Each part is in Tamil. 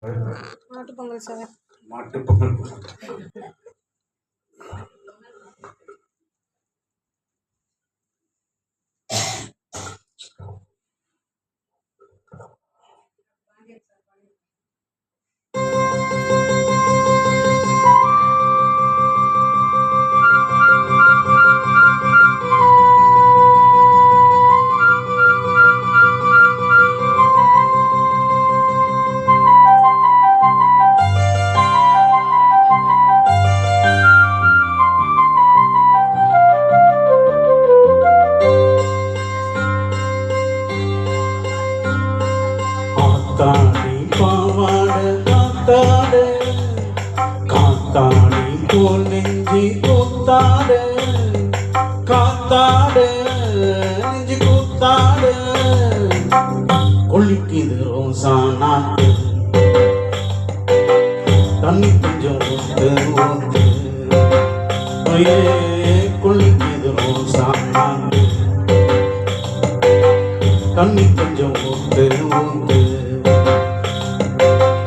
மாட்டு பொங்கல் சார். மாட்டு பொங்கல். காத்தாடி பாவாட காத்தாட காத்தாடி போல் நெஞ்சி கூத்தாட காத்தாட நெஞ்சி கூத்தாட கொள்ளிக்குது ரோசா நாட்டு தண்ணி கொஞ்சம் ஊத்து ஊத்து கொள்ளிக்குது ரோசா நாட்டு தண்ணி கொஞ்சம் ஊத்து ஊத்து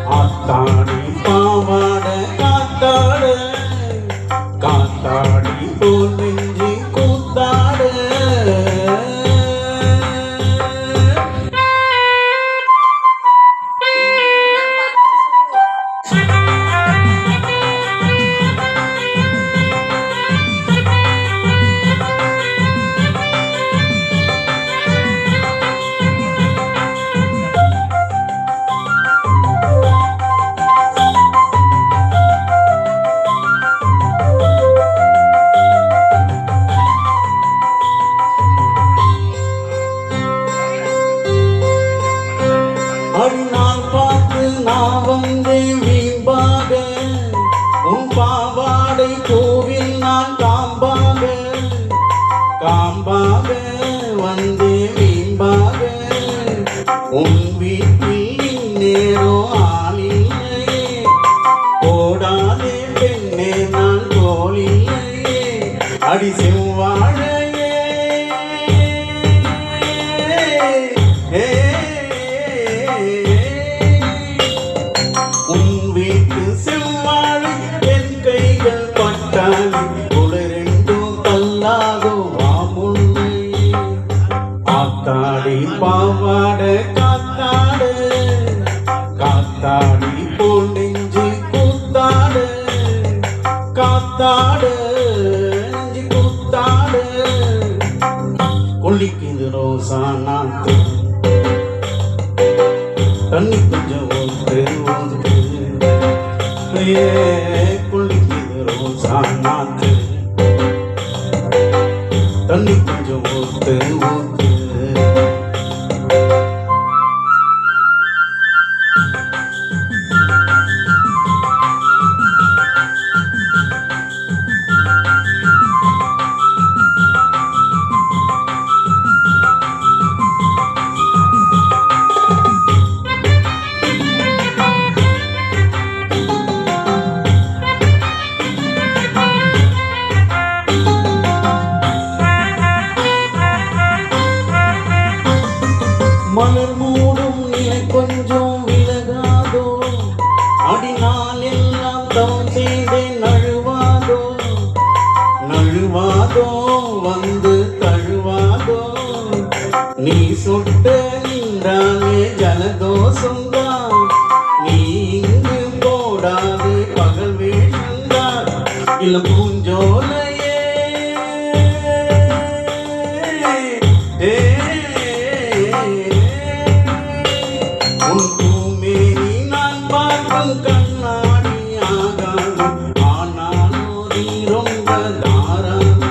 காத்தாடி பாவாட காத்தாட காத்தாடி போல் நெஞ்சி கூத்தாட அடிநாள் பார்த்து நான் வந்தேன் வீம்பாக உன் பாவாடை கோவில் நான் காம்பாக காம்பாக வந்தேன் வீம்பாக உன் வீட்டில் நேரம் ஆளில்லையே போடாதே பெண்ணே நான் கோலில்லையே அடி செவ்வாழையே உன் வீட்டு செவ்வாழை என் கைகள் பட்டாளி உடரெண்டும் கல்லாதோ வாமுல்லை ஆத்தாடி பாவாட காத்தாட காத்தாடி போல் நெஞ்சு கூத்தாட காத்தாட நெஞ்சு கூத்தாட கொள்ளிக்குது ரோசா நாட்டு தண்ணி கொஞ்சம் ஊத்து ஊத்து கொள்ளிக்குது ரோசா நாத்து தண்ணி கொஞ்சம் ஊத்து ஊத்து மலர் மூடும் நிலை கொஞ்சம் விலகாதோ அடிநாள் எல்லாம் தவம் செய்தேன் நழுவாதோ நழுவாதோ வந்து தழுவாதோ நீ சுட்ட நின்றாலே ஜலதோஷம்தான் நீ இங்கு போடாது பகல் வேஷம்தான் இல்ல பூஞ்சோலையே உன் பூமேனி நான் பார்க்கும் கண்ணாடி ஆகாது ஆனாலும் நீ ரொம்ப தாராளம்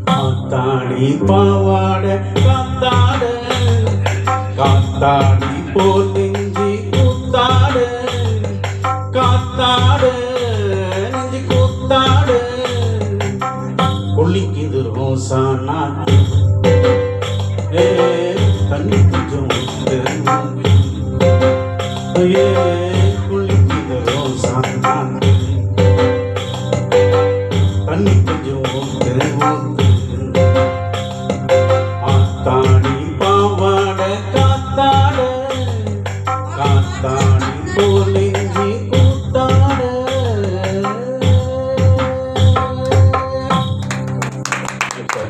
காத்தாடி பாவாட காத்தாட காத்தாடி போல் நெஞ்சி கூத்தாட காத்தாட நெஞ்சி கூத்தாட கொள்ளிக்குது ரோசா நாட்டு தண்ணி கொஞ்சம் கொள்ளிக்குது ரோசா நாட்டு தண்ணி கொஞ்சம் ஊத்து ஊத்து ஆத்தாடி பாவாட காத்தாட காத்தாடி போலே